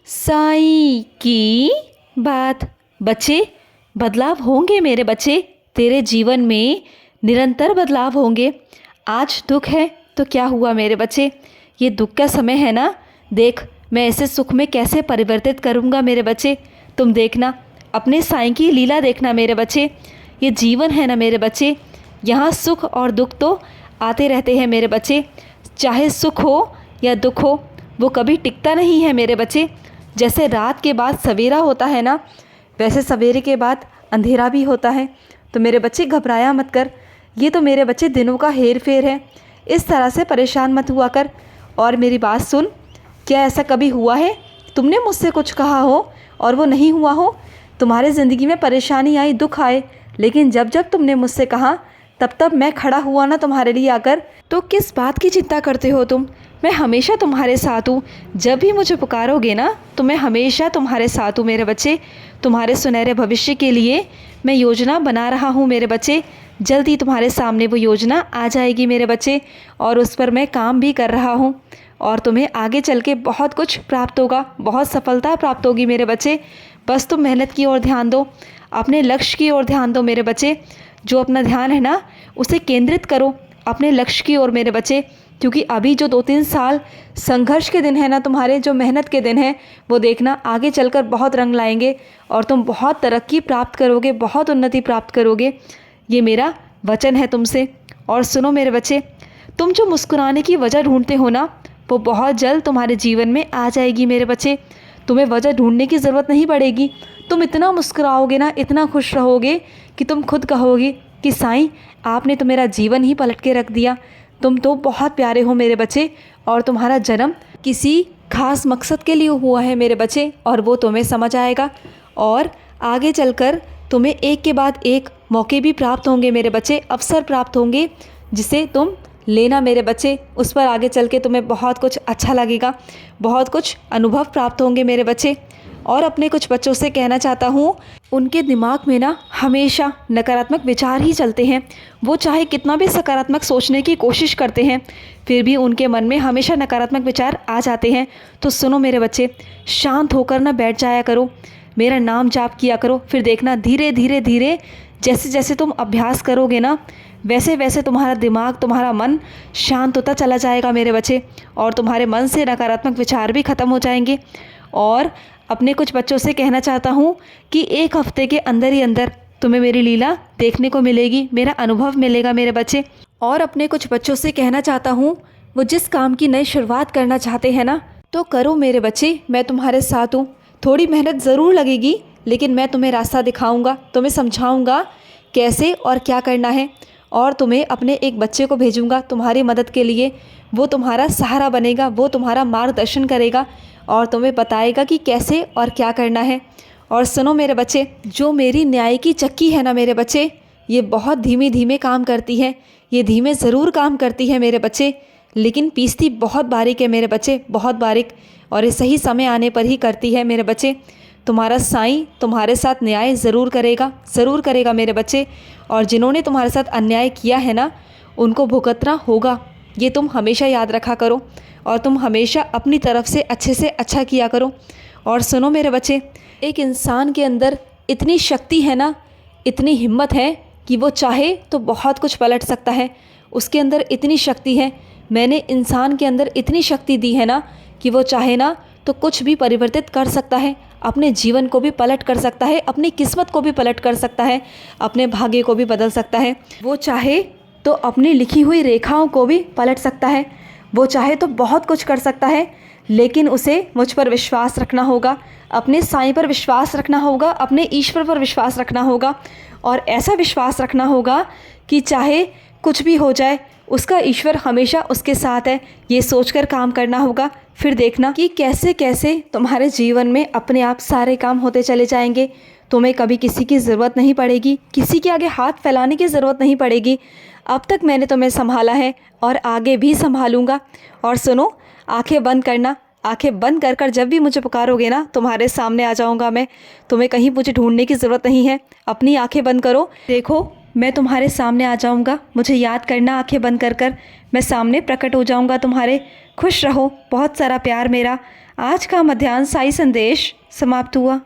साईं की बात। बच्चे, बदलाव होंगे मेरे बच्चे, तेरे जीवन में निरंतर बदलाव होंगे। आज दुख है तो क्या हुआ मेरे बच्चे, ये दुख का समय है ना। देख मैं ऐसे सुख में कैसे परिवर्तित करूँगा मेरे बच्चे। तुम देखना, अपने साईं की लीला देखना मेरे बच्चे। ये जीवन है ना मेरे बच्चे, यहाँ सुख और दुख तो आते रहते हैं मेरे बच्चे। चाहे सुख हो या दुख हो, वो कभी टिकता नहीं है मेरे बच्चे। जैसे रात के बाद सवेरा होता है ना, वैसे सवेरे के बाद अंधेरा भी होता है। तो मेरे बच्चे घबराया मत कर, ये तो मेरे बच्चे दिनों का हेर फेर है। इस तरह से परेशान मत हुआ कर। और मेरी बात सुन, क्या ऐसा कभी हुआ है तुमने मुझसे कुछ कहा हो और वो नहीं हुआ हो? तुम्हारे ज़िंदगी में परेशानी आई, दुख आए, लेकिन जब जब तुमने मुझसे कहा तब तब मैं खड़ा हुआ ना तुम्हारे लिए आकर। तो किस बात की चिंता करते हो तुम? मैं हमेशा तुम्हारे साथ हूँ। जब भी मुझे पुकारोगे ना तो मैं हमेशा तुम्हारे साथ हूँ मेरे बच्चे। तुम्हारे सुनहरे भविष्य के लिए मैं योजना बना रहा हूँ मेरे बच्चे। जल्दी तुम्हारे सामने वो योजना आ जाएगी मेरे बच्चे, और उस पर मैं काम भी कर रहा हूँ। और तुम्हें आगे चल के बहुत कुछ प्राप्त होगा, बहुत सफलता प्राप्त होगी मेरे बच्चे। बस तुम मेहनत की ओर ध्यान दो, अपने लक्ष्य की ओर ध्यान दो मेरे बच्चे। जो अपना ध्यान है ना उसे केंद्रित करो अपने लक्ष्य की ओर मेरे बच्चे। क्योंकि अभी जो 2-3 साल संघर्ष के दिन है ना, तुम्हारे जो मेहनत के दिन हैं, वो देखना आगे चलकर बहुत रंग लाएंगे और तुम बहुत तरक्की प्राप्त करोगे, बहुत उन्नति प्राप्त करोगे। ये मेरा वचन है तुमसे। और सुनो मेरे बच्चे, तुम जो मुस्कुराने की वजह ढूंढते हो ना, वो बहुत जल्द तुम्हारे जीवन में आ जाएगी मेरे बच्चे। तुम्हें वजह ढूंढने की ज़रूरत नहीं पड़ेगी। तुम इतना मुस्कुराओगे ना, इतना खुश रहोगे कि तुम खुद कहोगे कि साईं आपने तो मेरा जीवन ही पलट के रख दिया। तुम तो बहुत प्यारे हो मेरे बच्चे, और तुम्हारा जन्म किसी खास मकसद के लिए हुआ है मेरे बच्चे, और वो तुम्हें समझ आएगा। और आगे चलकर तुम्हें एक के बाद एक मौके भी प्राप्त होंगे मेरे बच्चे, अवसर प्राप्त होंगे जिसे तुम लेना मेरे बच्चे। उस पर आगे चल के तुम्हें बहुत कुछ अच्छा लगेगा, बहुत कुछ अनुभव प्राप्त होंगे मेरे बच्चे। और अपने कुछ बच्चों से कहना चाहता हूँ, उनके दिमाग में ना हमेशा नकारात्मक विचार ही चलते हैं। वो चाहे कितना भी सकारात्मक सोचने की कोशिश करते हैं, फिर भी उनके मन में हमेशा नकारात्मक विचार आ जाते हैं। तो सुनो मेरे बच्चे, शांत होकर ना बैठ जाया करो, मेरा नाम जाप किया करो। फिर देखना धीरे धीरे धीरे जैसे जैसे तुम अभ्यास करोगे ना, वैसे वैसे तुम्हारा दिमाग, तुम्हारा मन शांत होता चला जाएगा मेरे बच्चे, और तुम्हारे मन से नकारात्मक विचार भी ख़त्म हो जाएंगे। और अपने कुछ बच्चों से कहना चाहता हूँ कि 1 हफ्ते के अंदर ही अंदर तुम्हें मेरी लीला देखने को मिलेगी, मेरा अनुभव मिलेगा मेरे बच्चे। और अपने कुछ बच्चों से कहना चाहता हूँ, वो जिस काम की नई शुरुआत करना चाहते हैं ना, तो करो मेरे बच्चे, मैं तुम्हारे साथ हूँ। थोड़ी मेहनत ज़रूर लगेगी, लेकिन मैं तुम्हें रास्ता दिखाऊंगा, तुम्हें समझाऊंगा कैसे और क्या करना है। और तुम्हें अपने एक बच्चे को भेजूंगा तुम्हारी मदद के लिए। वो तुम्हारा सहारा बनेगा, वो तुम्हारा मार्गदर्शन करेगा और तुम्हें बताएगा कि कैसे और क्या करना है। और सुनो मेरे बच्चे, जो मेरी न्याय की चक्की है ना मेरे बच्चे, ये बहुत धीमे धीमे काम करती है। ये धीमे ज़रूर काम करती है मेरे बच्चे, लेकिन पीसती बहुत बारीक है मेरे बच्चे, बहुत बारीक। और ये सही समय आने पर ही करती है मेरे बच्चे। तुम्हारा साईं तुम्हारे साथ न्याय ज़रूर करेगा, ज़रूर करेगा मेरे बच्चे। और जिन्होंने तुम्हारे साथ अन्याय किया है ना, उनको भुगतना होगा, ये तुम हमेशा याद रखा करो। और तुम हमेशा अपनी तरफ से अच्छा किया करो। और सुनो मेरे बच्चे, एक इंसान के अंदर इतनी शक्ति है ना, इतनी हिम्मत है कि वो चाहे तो बहुत कुछ पलट सकता है। उसके अंदर इतनी शक्ति है, मैंने इंसान के अंदर इतनी शक्ति दी है ना कि वो चाहे ना तो कुछ भी परिवर्तित कर सकता है, अपने जीवन को भी पलट कर सकता है, अपनी किस्मत को भी पलट कर सकता है, अपने भाग्य को भी बदल सकता है। वो चाहे तो अपनी लिखी हुई रेखाओं को भी पलट सकता है। वो चाहे तो बहुत कुछ कर सकता है, लेकिन उसे मुझ पर विश्वास रखना होगा, अपने साईं पर विश्वास रखना होगा, अपने ईश्वर पर विश्वास रखना होगा। और ऐसा विश्वास रखना होगा कि चाहे कुछ भी हो जाए, उसका ईश्वर हमेशा उसके साथ है, ये सोचकर काम करना होगा। फिर देखना कि कैसे कैसे तुम्हारे जीवन में अपने आप सारे काम होते चले जाएंगे। तुम्हें कभी किसी की ज़रूरत नहीं पड़ेगी, किसी के आगे हाथ फैलाने की ज़रूरत नहीं पड़ेगी। अब तक मैंने तुम्हें संभाला है और आगे भी संभालूंगा। और सुनो, आंखें बंद करना, आंखें बंद कर कर जब भी मुझे पुकारोगे ना, तुम्हारे सामने आ जाऊंगा मैं। तुम्हें कहीं मुझे ढूंढने की ज़रूरत नहीं है। अपनी आंखें बंद करो, देखो मैं तुम्हारे सामने आ जाऊंगा। मुझे याद करना, आंखें बंद कर कर मैं सामने प्रकट हो जाऊंगा तुम्हारे। खुश रहो, बहुत सारा प्यार मेरा आज का मध्याह्न साई संदेश समाप्त हुआ।